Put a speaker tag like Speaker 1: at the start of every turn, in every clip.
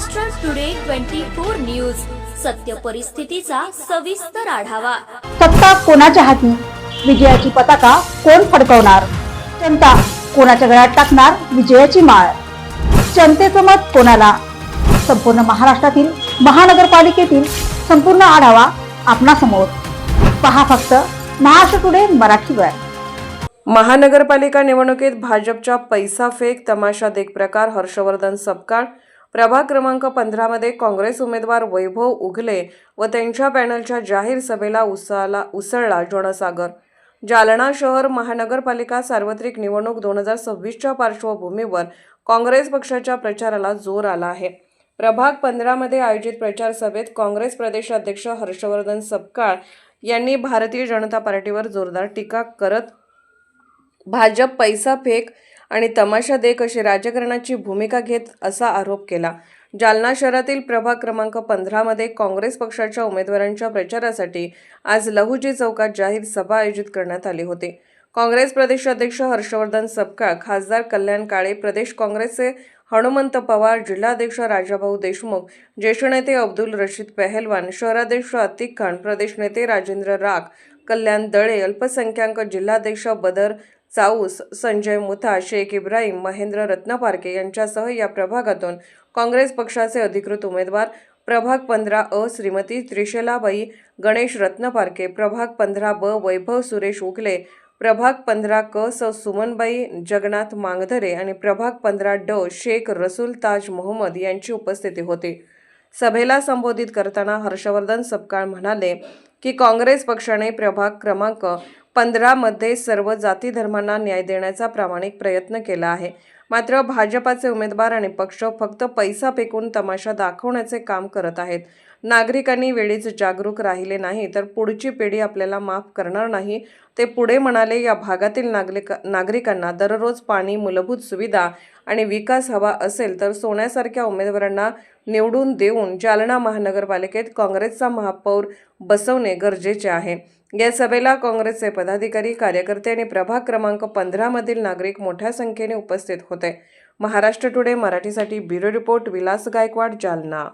Speaker 1: Maharashtra today 24 news, सत्य परिस्थितीचा सविस्तर आढावा।
Speaker 2: सत्ता कोणाच्या हाती, विजयाची पताका कोण फडकवणार, जनता कोणाच्या गळ्यात टाकणार विजयाची माळ, जनतेचं मत कोणाला। संपूर्ण महाराष्ट्रातील महानगरपालिकेतील संपूर्ण आढावा आपणासमोर पहा फक्त महाराष्ट्र टुडे मराठीवर।
Speaker 3: महानगरपालिका निवडणुकीत भाजपच्या पैसा फेक तमाशा देख प्रकार हर्षवर्धन सपकाळ, प्रभाग क्रमांक 15 मध्ये काँग्रेस उमेदवार वैभव उगले व त्यांच्या पॅनलच्या जाहीर सभेला उसळला जनसागर। जालना शहर महानगरपालिका सार्वत्रिक निवडणूक 2026च्या पार्श्वभूमीवर काँग्रेस पक्षाच्या प्रचाराला जोर आला आहे। प्रभाग 15 मध्ये आयोजित प्रचार सभेत काँग्रेस प्रदेशाध्यक्ष हर्षवर्धन सपकाळ यांनी भारतीय जनता पार्टीवर जोरदार टीका करत भाजप पैसा फेक आणि तमाशा देख अशी राजकारणाची भूमिका घेत असा आरोप केला। जालना शहरातील प्रभाग क्रमांक 15 मध्ये काँग्रेस पक्षाच्या उमेदवारांच्या प्रचारासाठी आज लहुजी चौकात जाहीर सभा आयोजित करण्यात आली होती। काँग्रेस प्रदेशाध्यक्ष हर्षवर्धन सपकाळ, खासदार कल्याण काळे, प्रदेश काँग्रेसचे हनुमंत पवार, जिल्हाध्यक्ष राजाभाऊ देशमुख, ज्येष्ठ नेते अब्दुल रशीद पहलवान, शहराध्यक्ष अतिक खान, प्रदेश नेते राजेंद्र राख, कल्याण दळे, अल्पसंख्याक जिल्हाध्यक्ष बदर चाऊस, संजय मुथा, शेख इब्राहिम, महेंद्र रत्नपारके यांच्यासह या प्रभागातून काँग्रेस पक्षाचे अधिकृत उमेदवार प्रभाग 15 अ श्रीमती त्रिशलाबाई गणेश रत्नपारके, प्रभाग 15 ब वैभव सुरेश उगले, प्रभाग 15 क स सुमनबाई जगन्नाथ मांगधरे आणि प्रभाग 15 ड शेख रसूल ताज मोहम्मद यांची उपस्थिती होती। सभेला संबोधित करताना हर्षवर्धन सपकाळ म्हणाले की काँग्रेस पक्षाने प्रभाग क्रमांक 15 मध्ये सर्व जाती धर्मांना न्याय देण्याचा प्रामाणिक प्रयत्न केला आहे, मात्र भाजपाचे उमेदवार आणि पक्ष फक्त पैसा फेकून तमाशा दाखवण्याचे काम करत आहेत। नागरिकांनी वेळीच जागरूक राहिले नाही तर पुढची पिढी आपल्याला माफ करणार नाही। ते पुढे म्हणाले, या भागातील नागरिकांना दररोज पाणी, मूलभूत सुविधा आणि विकास हवा असेल तर सोन्यासारख्या उमेदवारांना निवडून देऊन जालना महानगरपालिकेत काँग्रेसचा महापौर बसवणे गरजेचे आहे। या सभेला काँग्रेसचे पदाधिकारी, कार्यकर्ते आणि प्रभाग क्रमांक 15 मधील नागरिक मोठ्या संख्येने उपस्थित होते। महाराष्ट्र टुडे मराठीसाठी ब्युरो रिपोर्ट विलास गायकवाड, जालना।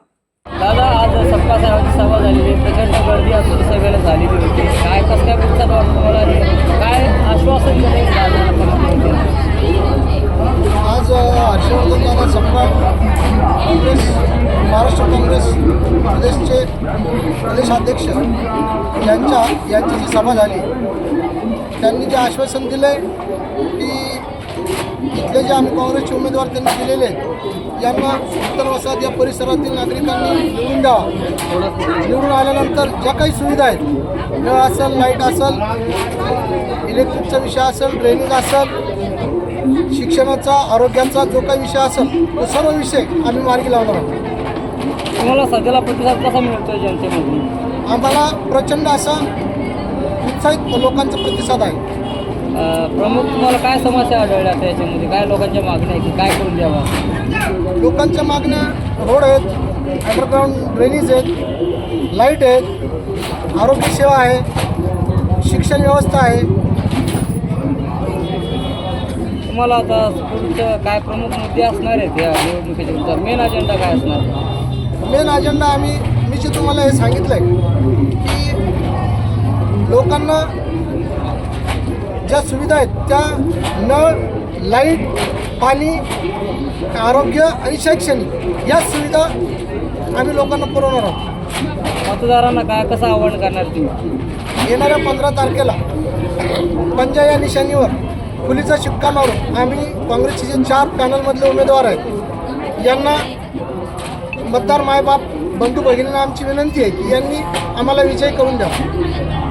Speaker 4: दादा, आज सप्पा साहेबांची सभा झालेली, प्रचंड गर्दी आपली सभेला झालेली होती। काय कसल्या प्रतिसाद वाटतो तुम्हाला, काय आश्वासन दिले
Speaker 5: आज हर्षवर्धन दादा सपकाळ काँग्रेस महाराष्ट्र काँग्रेस प्रदेशचे प्रदेशाध्यक्ष यांची जी सभा झाली, त्यांनी जे आश्वासन दिले की इथले जे आम्ही काँग्रेसचे उमेदवार त्यांनी दिलेले यांना उत्तर वसाहत या परिसरातील नागरिकांनी निवडून द्यावा। निवडून आल्यानंतर ज्या काही सुविधा आहेत, नळ असेल, लाईट असेल, इलेक्ट्रिकचा विषय असेल, ड्रेनेज असेल, शिक्षणाचा, आरोग्याचा जो काही विषय असेल तो सर्व विषय आम्ही मार्गी लावणार आहोत।
Speaker 4: तुम्हाला सध्याला प्रतिसाद कसा मिळतोय जनतेमधून?
Speaker 5: आम्हाला प्रचंड असा उत्साहित लोकांचा प्रतिसाद आहे।
Speaker 4: प्रमुख तुम्हाला काय समस्या आढळल्या त्याच्यामध्ये, काय लोकांच्या मागण्या आहे की काय करून द्यावा?
Speaker 5: लोकांच्या मागण्या रोड आहेत, अंडरग्राऊंड ड्रेनेज आहेत, लाईट आहेत, आरोग्य सेवा आहे, शिक्षण व्यवस्था आहे।
Speaker 4: तुम्हाला आता पुढचं काय प्रमुख मुद्दे असणार आहेत या निवडणुकीच्या? मेन अजेंडा काय असणार?
Speaker 5: मेन अजेंडा मी जे तुम्हाला हे सांगितलं आहे की लोकांना ज्या सुविधा आहेत त्या नळ, लाईट, पाणी, आरोग्य आणि शैक्षणिक या सुविधा आम्ही लोकांना पुरवणार आहोत।
Speaker 4: मतदारांना काय कसं आवाहन करणार तुम्ही?
Speaker 5: येणाऱ्या 15 तारखेला पंजा या निशाणीवर फुलीचा शिक्का मारून आम्ही काँग्रेसचे जे 4 पॅनलमधले उमेदवार आहेत यांना मतदार मायबाप, बंधू भगिनींना आमची विनंती आहे की यांनी आम्हाला विजयी करून द्यावा।